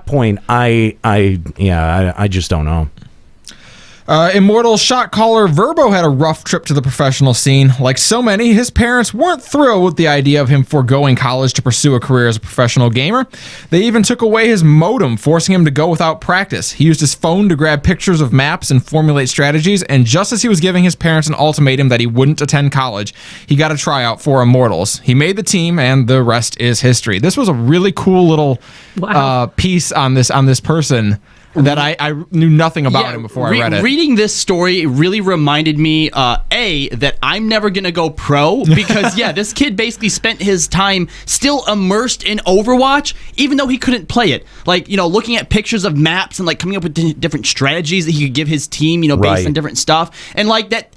that point, I just don't know. Immortal shot caller Verbo had a rough trip to the professional scene. Like so many, his parents weren't thrilled with the idea of him foregoing college to pursue a career as a professional gamer. They even took away his modem, forcing him to go without practice. He used his phone to grab pictures of maps and formulate strategies, and just as he was giving his parents an ultimatum that he wouldn't attend college, he got a tryout for Immortals. He made the team, and the rest is history. This was a really cool little piece on this person that I knew nothing about him before I read it. Reading this story really reminded me, that I'm never going to go pro because, this kid basically spent his time still immersed in Overwatch, even though he couldn't play it. Like, looking at pictures of maps and, like, coming up with different strategies that he could give his team, based on different stuff. And, like, that,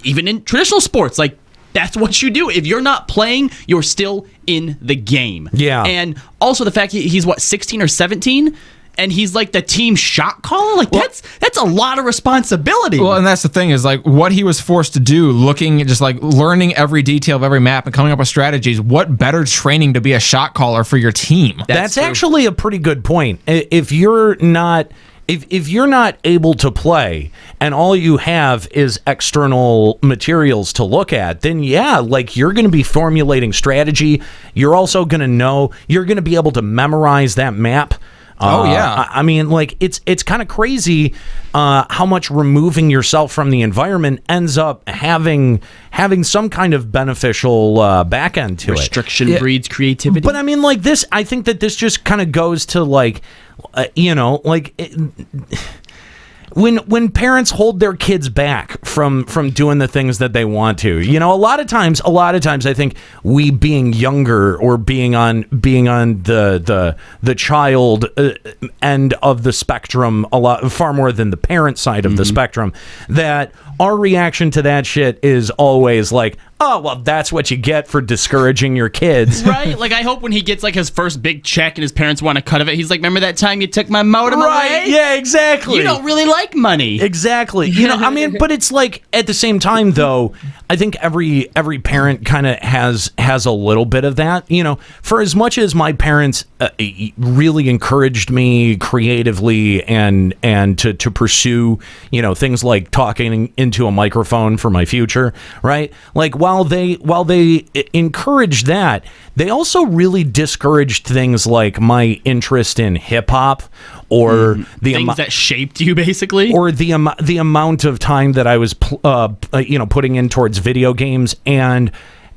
even in traditional sports, like, that's what you do. If you're not playing, you're still in the game. Yeah. And also the fact he's, 16 or 17? And he's like the team shot caller? Like, that's a lot of responsibility. Well, and that's the thing is, like, what he was forced to do, learning every detail of every map and coming up with strategies. What better training to be a shot caller for your team? That's actually a pretty good point. If you're not able to play and all you have is external materials to look at, then you're going to be formulating strategy. You're also going to know, you're going to be able to memorize that map. I mean, like, it's kind of crazy how much removing yourself from the environment ends up having some kind of beneficial back end to Restriction breeds creativity. But I mean, like, this, I think that this just kind of goes to, like, when parents hold their kids back from doing the things that they want to, a lot of times I think we, being younger or being on the child end of the spectrum, far more than the parent side of the spectrum, that our reaction to that shit is always like, oh, well, that's what you get for discouraging your kids. Right? Like, I hope when he gets, like, his first big check and his parents want a cut of it, he's like, remember that time you took my modem away? Yeah, exactly. You don't really like money. Exactly. I mean, but it's like, at the same time, though, I think every parent kind of has a little bit of that. For as much as my parents really encouraged me creatively and to pursue, things like talking into a microphone for my future, right? Like, while they encouraged that, they also really discouraged things like my interest in hip hop or the things that shaped you, basically, or the amount of time that I was putting in towards video games. And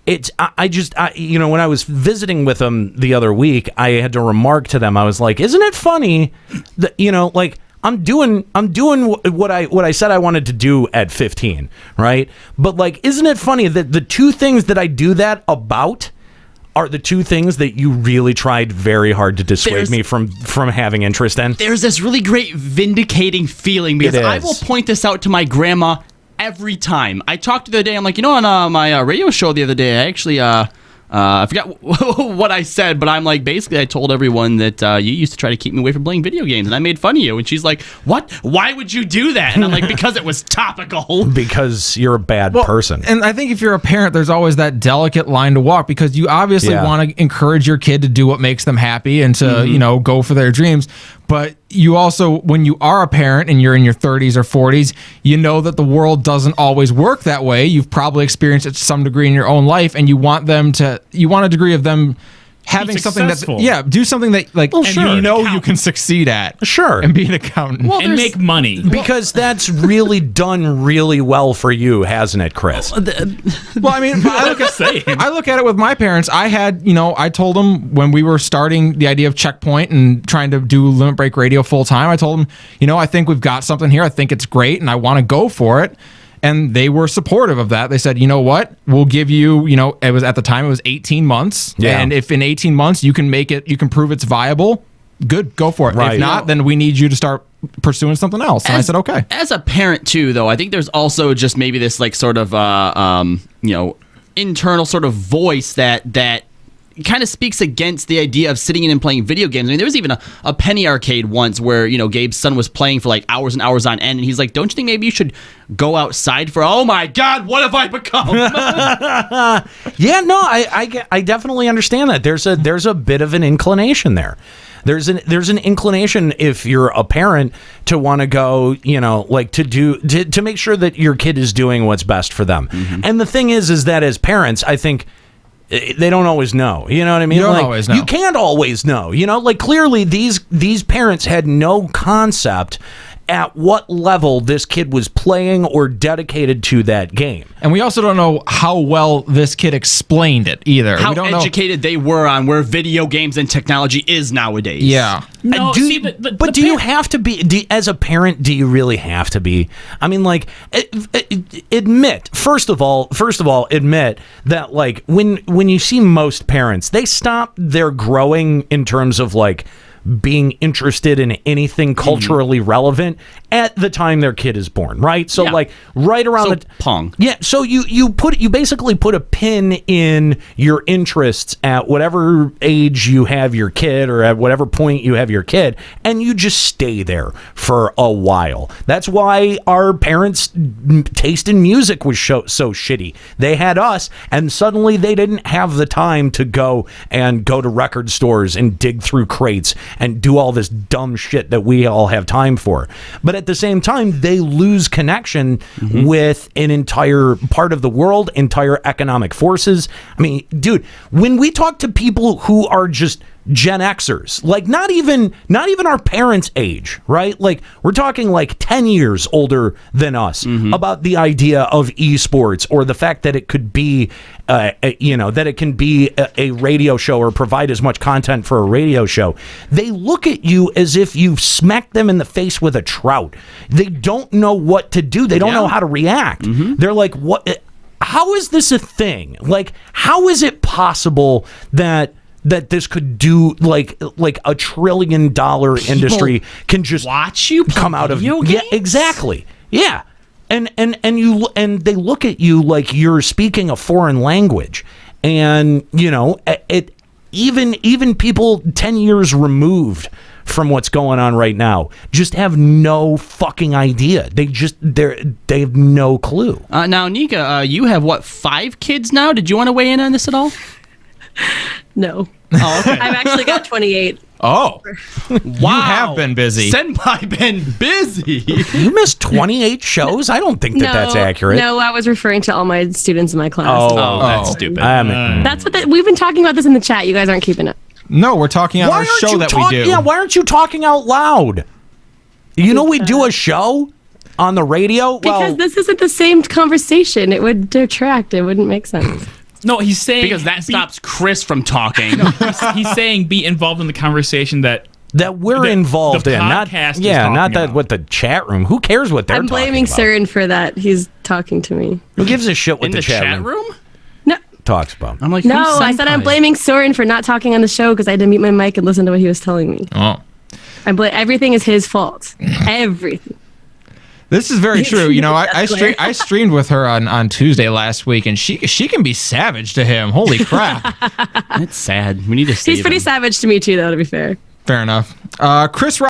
it's when I was visiting with them the other week, I had to remark to them, I was like, isn't it funny that I'm doing what I said I wanted to do at 15, right? But, like, isn't it funny that the two things that I do that about are the two things that you really tried very hard to dissuade me from having interest in? There's this really great vindicating feeling, because I will point this out to my grandma every time. I talked to the other day, I'm like, on my radio show the other day, I actually I forgot what I said, but I'm like, basically I told everyone that you used to try to keep me away from playing video games, and I made fun of you. And she's like, what? Why would you do that? And I'm like, because it was topical. Because you're a bad person. And I think if you're a parent, there's always that delicate line to walk, because you obviously want to encourage your kid to do what makes them happy and to, go for their dreams. But you also, when you are a parent and you're in your 30s or 40s, you know that the world doesn't always work that way. You've probably experienced it to some degree in your own life, and you want a degree of them having something that's do something that you can succeed at. Sure. And be an accountant. And make money. Because that's really done really well for you, hasn't it, Chris? Well, I mean, I look at it with my parents. I told them when we were starting the idea of Checkpoint and trying to do Limit Break Radio full time, I told them, I think we've got something here. I think it's great and I want to go for it. And they were supportive of that. They said, you know what, we'll give you, it was at the time, it was 18 months. Yeah. And if in 18 months you can make it, you can prove it's viable, good, go for it. Right. If not, then we need you to start pursuing something else. And I said, okay. As a parent too, though, I think there's also just maybe this like sort of, internal sort of voice that kind of speaks against the idea of sitting in and playing video games. I mean, there was even a penny arcade once where, Gabe's son was playing for like hours and hours on end, and he's like, don't you think maybe you should go outside for, oh my God, what have I become? Yeah, no, I definitely understand that. There's a bit of an inclination there. there's an inclination if you're a parent to want to go, like to make sure that your kid is doing what's best for them. And the thing is that as parents, I think they don't always know. You know what I mean? You don't always know. You can't always know. Like clearly these parents had no concept at what level this kid was playing or dedicated to that game. And we also don't know how well this kid explained it either. How we don't educated they were on where video games and technology is nowadays. Yeah. No, But do you have to be, as a parent, do you really have to be? I mean, like, admit, first of all, admit that, like, when you see most parents, they stop their growing in terms of, like, being interested in anything culturally relevant at the time their kid is born, right? So like right around Pong. Yeah, so you basically put a pin in your interests at whatever age you have your kid or at whatever point you have your kid, and you just stay there for a while. That's why our parents' taste in music was so shitty. They had us, and suddenly they didn't have the time to go to record stores and dig through crates and do all this dumb shit that we all have time for. But at the same time, they lose connection with an entire part of the world, entire economic forces. I mean, dude, when we talk to people who are just Gen Xers, like not even our parents' age, right? Like we're talking like 10 years older than us about the idea of esports or the fact that it could be, that it can be a radio show or provide as much content for a radio show. They look at you as if you've smacked them in the face with a trout. They don't know what to do. They don't know how to react. They're like, what? How is this a thing? Like, how is it possible that this could do like a $1 trillion industry can just watch you come out of video games? Yeah, exactly. Yeah. And they look at you like you're speaking a foreign language. And even people 10 years removed from what's going on right now just have no fucking idea. They have no clue. Now, Nika, you have 5 kids now? Did you want to weigh in on this at all? No. Oh, okay. I've actually got 28. Oh, Wow. You have been busy. Senpai been busy. You missed 28 shows? I don't think that's accurate. No, I was referring to all my students in my class. Oh, that's stupid. That's what we've been talking about this in the chat. You guys aren't keeping it. No, we're talking on our show that we do. Yeah, why aren't you talking out loud? We do a show on the radio? Because this isn't the same conversation. It would detract. It wouldn't make sense. No, he's saying Because that stops Chris from talking. he's saying be involved in the conversation that we're involved the in. podcast is Not talking that about. what the chat room. Who cares what they're I'm talking blaming about? Cern for that. He's talking to me. Who gives a shit what In the chat room? No, talks about? I'm like, no. who's I said I'm Senpai? blaming Soren for not talking on the show because I had to mute my mic and listen to what he was telling me. Oh. Everything is his fault. Everything. This is very true. That's clear. I streamed with her on Tuesday last week, and she can be savage to him. Holy crap. It's sad. We need to save He's pretty him. savage to me too, though. To be fair. Fair enough. Chris